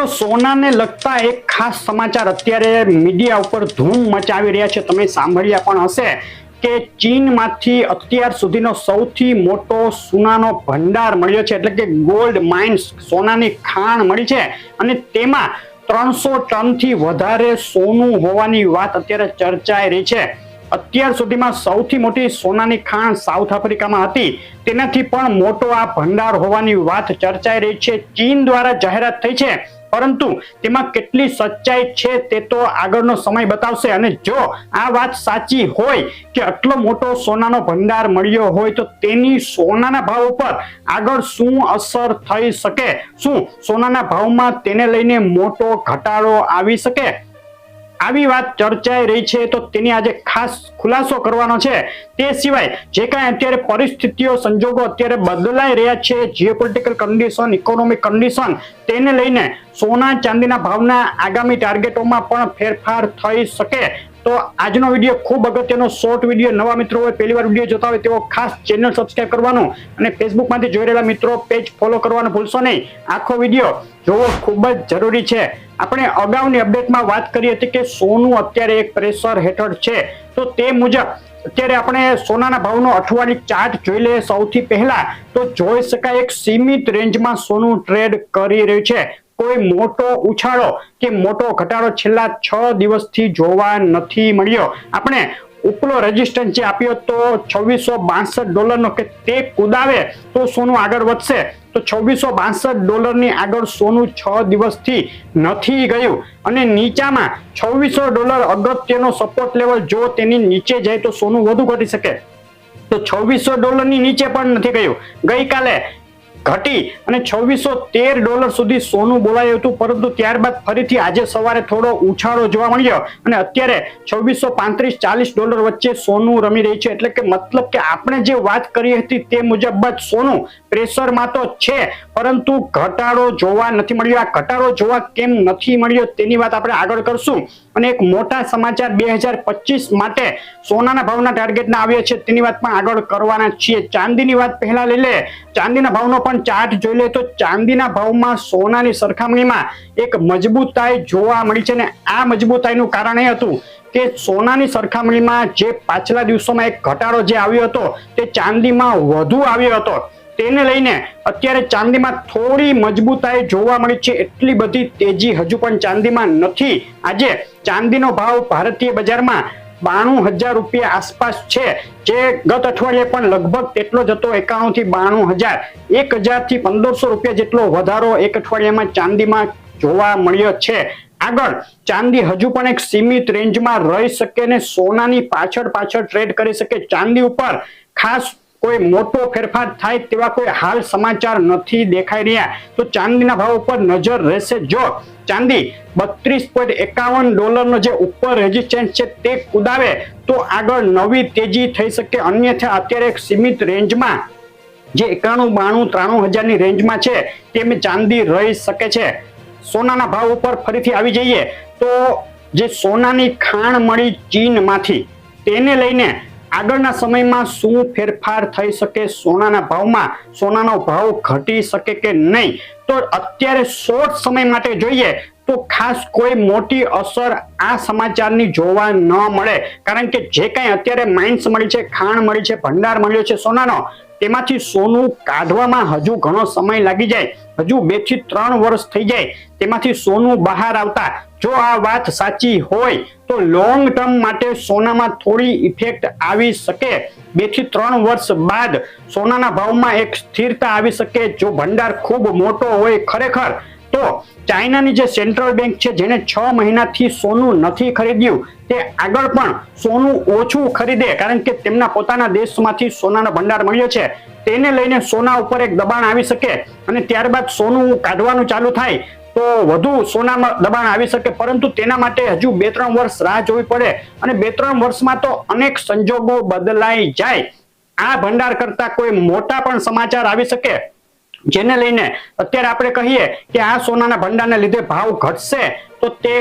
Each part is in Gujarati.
સોનાને લગતા એક ખાસ સમાચાર અત્યારે મીડિયા ઉપર ધૂમ મચાવી રહ્યા છે. તમે સાંભળ્યા પણ હશે કે ચીનમાંથી અત્યાર સુધીનો સૌથી મોટો સોનાનો ભંડાર મળ્યો છે, એટલે કે ગોલ્ડ માઇન્સ, સોનાની ખાણ મળી છે અને તેમાં 300 ટનથી વધારે સોનું હોવાની વાત અત્યારે ચર્ચાઈ રહી છે. અત્યાર સુધીમાં સૌથી મોટી સોનાની ખાણ સાઉથ આફ્રિકામાં હતી, તેનાથી પણ મોટો આ ભંડાર હોવાની વાત ચર્ચાઈ રહી છે. ચીન દ્વારા જાહેરાત થઈ છે, પરંતુ તેમાં કેટલી સચ્ચાઈ છે તે તો આગળનો સમય બતાવશે. અને જો આ વાત સાચી હોય કે આટલો મોટો સોનાનો ભંડાર મળ્યો હોય તો તેની સોનાના ભાવ ઉપર આગળ શું અસર થઈ શકે? શું સોનાના ભાવમાં તેને લઈને મોટો ઘટાડો આવી શકે? આવી વાત ચર્ચાઈ રહી છે, તો તેની આજે ખાસ ખુલાસો કરવાનો છે. તે સિવાય જે કાંઈ અત્યારે પરિસ્થિતિઓ, સંજોગો અત્યારે બદલાઈ રહ્યા છે, જીઓપોલિટિકલ કન્ડિશન, ઇકોનોમિક કન્ડિશન, તેને લઈને સોના ચાંદીના ભાવના આગામી ટાર્ગેટોમાં પણ ફેરફાર થઈ શકે. તો આજનો વિડીયો ખૂબ અગત્યનો શોર્ટ વિડીયો. નવા મિત્રો હોય, પહેલી વાર વિડીયો જોતા હોય તેઓ ખાસ ચેનલ સબસ્ક્રાઇબ કરવાનું અને ફેસબુકમાંથી જોઈ રહેલા મિત્રો પેજ ફોલો કરવાનું ભૂલશો નહીં. આખો વિડીયો જોવો ખૂબ જ જરૂરી છે. આપણે અગાઉની અપડેટમાં વાત કરી હતી કે સોનું અત્યારે એક પ્રેશર હેઠળ છે, તો તે મુજબ અત્યારે આપણે સોનાના ભાવનો અઠવાડિક ચાર્ટ જોઈ લઈએ. સૌથી પહેલા તો જોઈ શકાય એક સીમિત રેન્જમાં સોનું ટ્રેડ કરી રહ્યું છે. કોઈ મોટો ઉછાળો કે મોટો ઘટાડો છેલ્લા 6 દિવસથી જોવા નથી મળ્યો. આપણે ઉપલો રેઝિસ્ટન્સ જે આપ્યો તો $2662 કે તે કુદાવે તો સોનું આગળ વધશે. તો $2662 આગળ સોનું 6 દિવસથી નથી ગયું અને નીચામાં $2600 અગત્યનો સપોર્ટ લેવલ, જો તેની નીચે જાય તો સોનું વધુ ઘટી શકે. તો $2600 ની નીચે પણ નથી ગયું. ગઈકાલે ઘટી અને $2613 સુધી સોનું બોલાયું હતું, પરંતુ ત્યારબાદ ફરીથી આજે સવારે થોડો ઉછાળો જોવા મળ્યો અને અત્યારે $2635-40 વચ્ચે સોનું રમી રહી છે. એટલે કે મતલબ કે આપણે જે વાત કરી હતી તે મુજબ જ સોનું પ્રેશરમાં તો છે, પરંતુ ઘટાડો જોવા નથી મળ્યો. આ ઘટાડો જોવા કેમ નથી મળ્યો તેની વાત આપણે આગળ કરશું. અને એક મોટા સમાચાર 2025 માટે સોનાના ભાવના ટાર્ગેટના આવ્યા છે, તેની વાત પણ આગળ કરવાના છીએ. ચાંદીની વાત પહેલા લઈ લે. ચાંદીના ભાવનો પણ ચાર્ટ જોઈ લે તો ચાંદીના ભાવમાં સોનાની સરખામણીમાં એક મજબૂતાઈ જોવા મળી છે. ને આ મજબૂતાઈનું કારણ એ હતું કે સોનાની સરખામણીમાં જે પાછલા દિવસોમાં એક ઘટાડો જે આવ્યો હતો તે ચાંદીમાં વધુ આવ્યો હતો. તેને લઈને અત્યારે ચાંદીમાં થોડી મજબૂતાઈ જોવા મળી છે. એટલી બધી તેજી હજુ પણ ચાંદીમાં નથી. આજે ચાંદીનો ભાવ ભારતીય બજારમાં 92,000 આસપાસ છે, જે ગત અઠવાડિયે પણ લગભગ તેટલો જ હતો, 91 થી 92,000. 1,000 થી 1,500 રૂપિયા જેટલો વધારો એક અઠવાડિયામાં ચાંદીમાં જોવા મળ્યો છે. આગળ ચાંદી હજુ પણ એક સીમિત રેન્જમાં રહી શકે ને સોનાની પાછળ ટ્રેડ કરી શકે. ચાંદી ઉપર ખાસ કોઈ મોટો ફેરફાર થાય તેવા કોઈ હાલ સમાચાર નથી દેખાઈ રહ્યા. તો ચાંદીના ભાવ ઉપર નજર રહેશે. જો ચાંદી $32.51 નો જે ઉપર રેઝિસ્ટન્સ છે તે કુદાવે તો આગળ નવી તેજી થઈ શકે. અન્યથા અત્યારે એક સીમિત રેન્જમાં જે 91-92-93,000 ની રેન્જમાં છે તેમ ચાંદી રહી શકે છે. સોનાના ભાવ ઉપર ફરીથી આવી જઈએ તો જે સોનાની ખાણ મળી ચીનમાંથી, તેને લઈને આગળના સમયમાં શું ફેરફાર થઈ શકે સોનાના ભાવમાં? સોનાનો ભાવ ઘટી શકે કે નહીં? તો અત્યારે શોર્ટ સમય માટે જોઈએ તો ખાસ કોઈ મોટી અસર આ સમાચારની જોવા ન મળે, કારણ કે જે કાંઈ અત્યારે માઇન્સ મળી છે, ખાણ મળી છે, ભંડાર મળ્યો છે સોનાનો, તેમાંથી સોનું કાઢવામાં હજુ ઘણો સમય લાગી જાય. હજુ 2 થી 3 વર્ષ થઈ જાય તેમાંથી સોનું બહાર આવતા. જો આ વાત સાચી હોય તો લોંગ ટર્મ માટે સોનામાં થોડી ઇફેક્ટ આવી શકે. 2 થી 3 વર્ષ બાદ સોનાના ભાવમાં એક સ્થિરતા આવી શકે. જો ભંડાર ખૂબ મોટો હોય ખરેખર, તો ચાઇનાની જે સેન્ટ્રલ બેંક છે, જેને 6 મહિનાથી સોનું નથી ખરીદ્યું, તે આગળ પણ સોનું ઓછું ખરીદે, કારણ કે તેમના પોતાના દેશમાંથી સોનાનો ભંડાર મળ્યો છે. તેને લઈને સોના ઉપર એક દબાણ આવી શકે અને ત્યારબાદ સોનું કાઢવાનું ચાલુ થાય તો વધુ સોનામાં દબાણ આવી શકે. પરંતુ તેના માટે હજુ 2-3 વર્ષ રાહ જોવી પડે અને 2-3 વર્ષમાં તો અનેક સંજોગો બદલાઈ જાય. આ ભંડાર કરતા કોઈ મોટા પણ સમાચાર આવી શકે, જેને લઈને અત્યારે આપણે કહીએ કે આ સોનાના ભંડારને લીધે ભાવ ઘટશે તો તે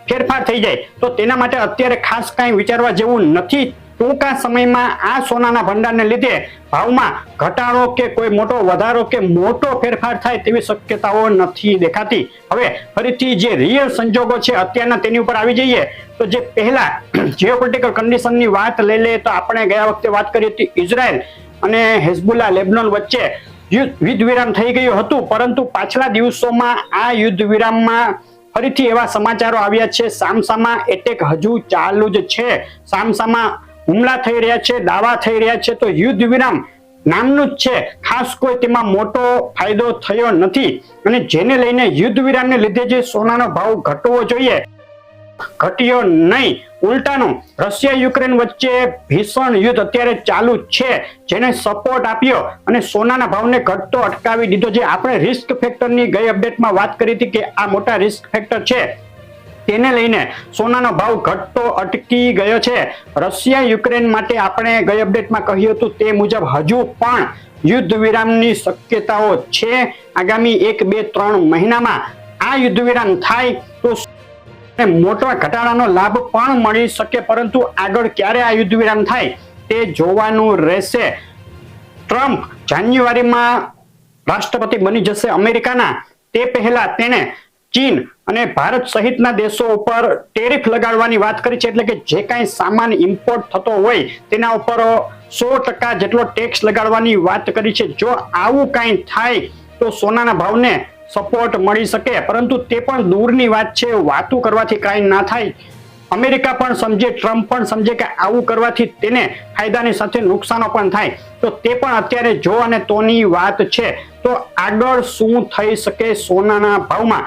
ફેરફાર થઈ જાય. તો તેના માટે અત્યારે ખાસ કાંઈ વિચારવા જેવું નથી. ટૂંકા સમયમાં આ સોનાના ભંડારને લીધે ભાવમાં ઘટાડો કે કોઈ મોટો વધારો કે મોટો ફેરફાર થાય તેવી શક્યતાઓ નથી દેખાતી. હવે ફરીથી જે રિયલ સંજોગો છે અત્યારના તેની ઉપર આવી જઈએ તો જે પહેલા જીઓપોલિટિકલ કન્ડિશનની વાત લઈ લઈએ તો આપણે ગયા વખતે વાત કરી હતી ઇઝરાયલ અને હિઝબુલ્લા લેબનોન વચ્ચે યુદ્ધ વિરામ થઈ ગયું હતું, પરંતુ પાછલા દિવસોમાં આ યુદ્ધ વિરામમાં ફરીથી એવા સમાચારો આવ્યા છે સામસામા એટેક હજુ ચાલુ જ છે, સામસામા હુમલા થઈ રહ્યા છે, દાવા થઈ રહ્યા છે. તો યુદ્ધ વિરામ નામનું જ છે, ખાસ કોઈ તેમાં મોટો ફાયદો થયો નથી અને જેને લઈને યુદ્ધ વિરામને લીધે જે સોનાનો ભાવ ઘટવો જોઈએ ઘટ્યો નહીં, ઉલટાનું રશિયા યુક્રેન વચ્ચે ભીષણ યુદ્ધ અત્યારે ચાલુ છે જેને સપોર્ટ આપ્યો અને સોનાના ભાવને ઘટતો અટકાવી દીધો. જે આપણે રિસ્ક ફેક્ટરની ગઈ અપડેટમાં વાત કરી હતી કે આ મોટા રિસ્ક ફેક્ટર છે તેને લઈને સોનાનો ભાવ ઘટતો અટકી ગયો છે. રશિયા યુક્રેન માટે આપણે ગઈ અપડેટમાં કહ્યું હતું તે મુજબ હજુ પણ યુદ્ધ વિરામની શક્યતાઓ છે. આગામી 1, 2, 3 મહિનામાં આ યુદ્ધ વિરામ થાય તો મોટા ઘટાડાનો લાભ પણ મળી શકે, પરંતુ આગળ ક્યારે આ યુદ્ધ વિરામ થાય તે જોવાનું રહેશે. ટ્રમ્પ જાન્યુઆરીમાં રાષ્ટ્રપતિ બની જશે અમેરિકાના, તે પહેલા તેણે ચીન અને ભારત સહિતના દેશો ઉપર ટેરિફ લગાડવાની વાત કરી છે, એટલે કે જે કાંઈ સામાન ઇમ્પોર્ટ થતો હોય તેના ઉપર 100% જેટલો ટેક્સ લગાડવાની વાત કરી છે. જો આવું કાંઈ થાય તો સોનાના ભાવને સપોર્ટ મળી શકે, પરંતુ તે પણ દૂરની વાત છે, વાતું કરવાથી કાંઈ ના થાય. અમેરિકા પણ સમજે, ટ્રમ્પ પણ સમજે કે આવું કરવાથી તેને ફાયદાની સાથે નુકસાનો પણ થાય, તો તે પણ અત્યારે જો અને તોની વાત છે. તો આગળ શું થઈ શકે સોનાના ભાવમાં?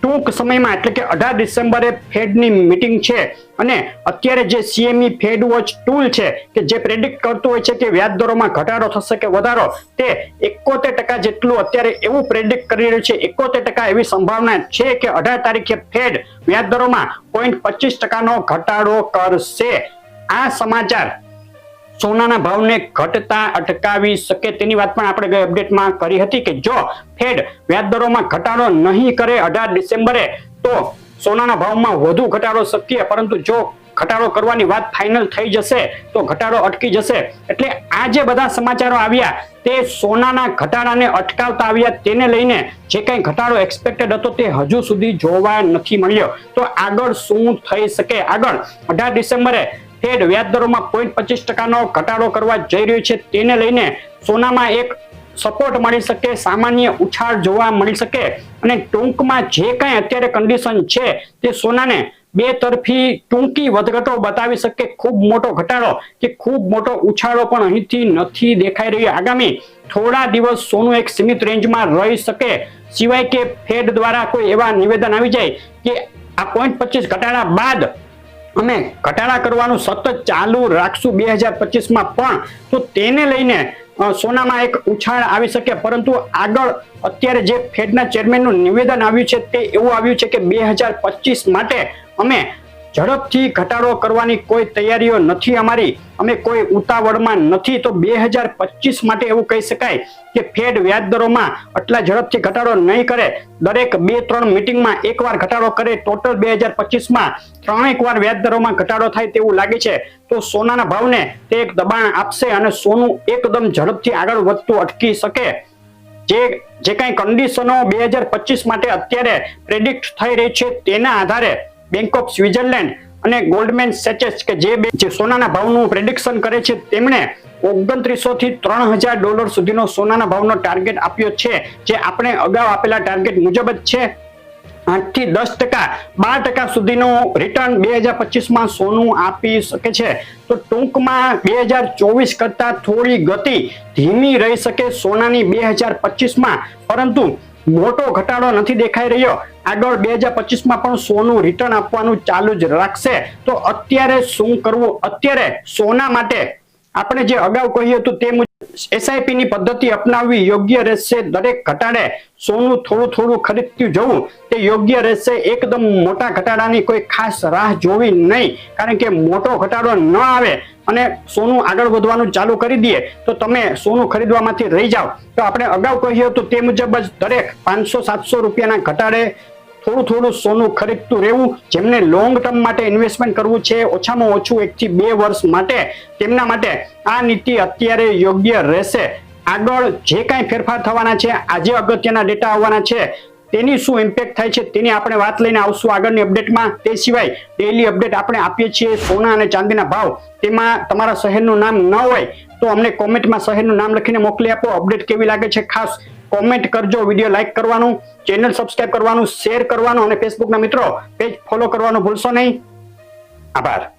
ટૂંક સમયમાં એટલે કે 18 ડિસેમ્બરે ફેડની મીટિંગ છે અને અત્યારે જે CME ફેડ વોચ ટૂલ છે કે જે પ્રેડિક્ટ કરતું હોય છે કે વ્યાજ દરોમાં ઘટાડો થશે કે વધારો, તે 71% જેટલું અત્યારે એવું પ્રેડિક્ટ કરી રહ્યું છે. 71% એવી સંભાવના છે કે 18 તારીખે ફેડ વ્યાજ દરોમાં 0.25%નો ઘટાડો કરશે. આ સમાચાર સોનાના ભાવને ઘટતા અટકાવી શકે તેની વાત પણ આપણે ગઈ અપડેટમાં કરી હતી કે જો ફેડ વ્યાજ દરોમાં ઘટાડો નહીં કરે 18 ડિસેમ્બરે તો સોનાના ભાવમાં વધુ ઘટાડો શક્ય, પરંતુ જો ઘટાડો કરવાની વાત ફાઇનલ થઈ જશે તો ઘટાડો અટકી જશે. એટલે આ જે બધા સમાચારો આવ્યા તે સોનાના ઘટાડાને અટકાવતા આવ્યા, તેને લઈને જે કંઈ ઘટાડો એક્સપેક્ટેડ હતો તે હજુ સુધી જોવા નથી મળ્યો. તો આગળ શું થઈ શકે? આગળ 18 ડિસેમ્બરે ફેડ વ્યાજ દરોમાં 0.25%નો ઘટાડો કરવા જઈ રહ્યું છે, તેને લઈને સોનામાં એક સપોર્ટ મળી શકે, સામાન્ય ઉછાળ જોવા મળી શકે અને ટૂંકમાં જે કાંઈ અત્યારે કન્ડિશન છે તે સોનાને બે તરફી ટૂંકી વધઘટો બતાવી શકે. ખૂબ મોટો ઘટાડો કે ખૂબ મોટો ઉછાળો પણ અહીંથી નથી દેખાઈ રહ્યો. આગામી થોડા દિવસ સોનું એક સીમિત રેન્જમાં રહી શકે, સિવાય કે ફેડ દ્વારા કોઈ એવા નિવેદન આવી જાય કે આ 0.25 ઘટાડા બાદ અમે ઘટાડા કરવાનું સતત ચાલુ રાખશું 2025માં પણ, તો તેને લઈને સોનામાં એક ઉછાળ આવી શકે. પરંતુ આગળ અત્યારે જે ફેડના ચેરમેનનું નિવેદન આવ્યું છે તે એવું આવ્યું છે કે 2025 માટે અમે ઝડપથી ઘટાડો કરવાની કોઈ તૈયારીઓ નથી અમારી, અમે કોઈ ઉતાવળમાં નથી. તો 2025 માટે એવું કહી શકાય કે ફેડ વ્યાજ દરોમાં આટલા ઝડપથી ઘટાડો નહીં કરે, દરેક 2-3 મીટિંગમાં એકવાર ઘટાડો કરે. ટોટલ 2025માં 3 વાર વ્યાજ દરોમાં ઘટાડો થાય તેવું લાગે છે. તો સોનાના ભાવને તે એક દબાણ આપશે અને સોનું એકદમ ઝડપથી આગળ વધતું અટકી શકે. જે કાંઈ કન્ડિશનો 2025 માટે અત્યારે પ્રેડિક્ટ થઈ રહી છે તેના આધારે બેંક ઓફ સ્વિટ્ઝરલેન્ડ અને ગોલ્ડમેન સેચેસ કે જે સોનાના ભાવનું પ્રેડિક્શન કરે છે તેમણે $2900 થી $3000 સુધીનો સોનાના ભાવનો ટાર્ગેટ આપ્યો છે, જે આપણે અગાઉ આપેલા ટાર્ગેટ મુજબ જ છે. 8 થી 10%, 12% સુધીનું રિટર્ન 2025માં સોનું આપી શકે છે. તો ટૂંકમાં 2024 કરતા થોડી ગતિ ધીમી રહી શકે સોનાની 2025માં, પરંતુ મોટો ઘટાડો નથી દેખાઈ રહ્યો. આગળ 2025માં પણ સોનું રિટર્ન આપવાનું ચાલુ જ રાખશે. તો અત્યારે શું કરવું? અત્યારે સોના માટે આપણે જે અગાઉ કહ્યું હતું તે મુજબ SIP ની પદ્ધતિ અપનાવવી યોગ્ય રહેશે. દરેક ઘટાડે સોનું થોડું થોડું ખરીદતું જવું તે યોગ્ય રહેશે. એકદમ મોટા ઘટાડાની કોઈ ખાસ રાહ જોવી નહીં, કારણ કે મોટો ઘટાડો ન આવે અને સોનું આગળ વધવાનું ચાલુ કરી દઈએ તો તમે સોનું ખરીદવામાંથી રહી જાઓ. તો આપણે અગાઉ કહ્યું હતું તે મુજબ જ દરેક 500-700 રૂપિયાના ઘટાડે થોડું સોનું ખરીદતું રહેવું. જેમને લોંગ ટર્મ માટે ઇન્વેસ્ટમેન્ટ કરવું છે, ઓછામાં ઓછું 1 થી 2 વર્ષ માટે, તેમના માટે આ નીતિ અત્યારે યોગ્ય રહેશે. આગળ જે કાંઈ ફેરફાર થવાના છે, આજે અગત્યના ડેટા આવવાના છે, તેની શું ઇમ્પેક્ટ થાય છે તેની આપણે વાત લઈને આવશું આગળની અપડેટમાં. તે સિવાય ડેઈલી અપડેટ આપણે આપીએ છીએ સોના અને ચાંદીના ભાવ. તેમાં તમારા શહેરનું નામ ન હોય તો અમને કોમેન્ટમાં શહેરનું નામ લખીને મોકલી આપો. અપડેટ કેવી લાગે છે ખાસ કોમેન્ટ કરજો. વિડીયો લાઈક કરવાનું, ચેનલ સબસ્ક્રાઇબ કરવાનું, શેર કરવાનું અને ફેસબુકના મિત્રો પેજ ફોલો કરવાનું ભૂલશો નહીં. આભાર.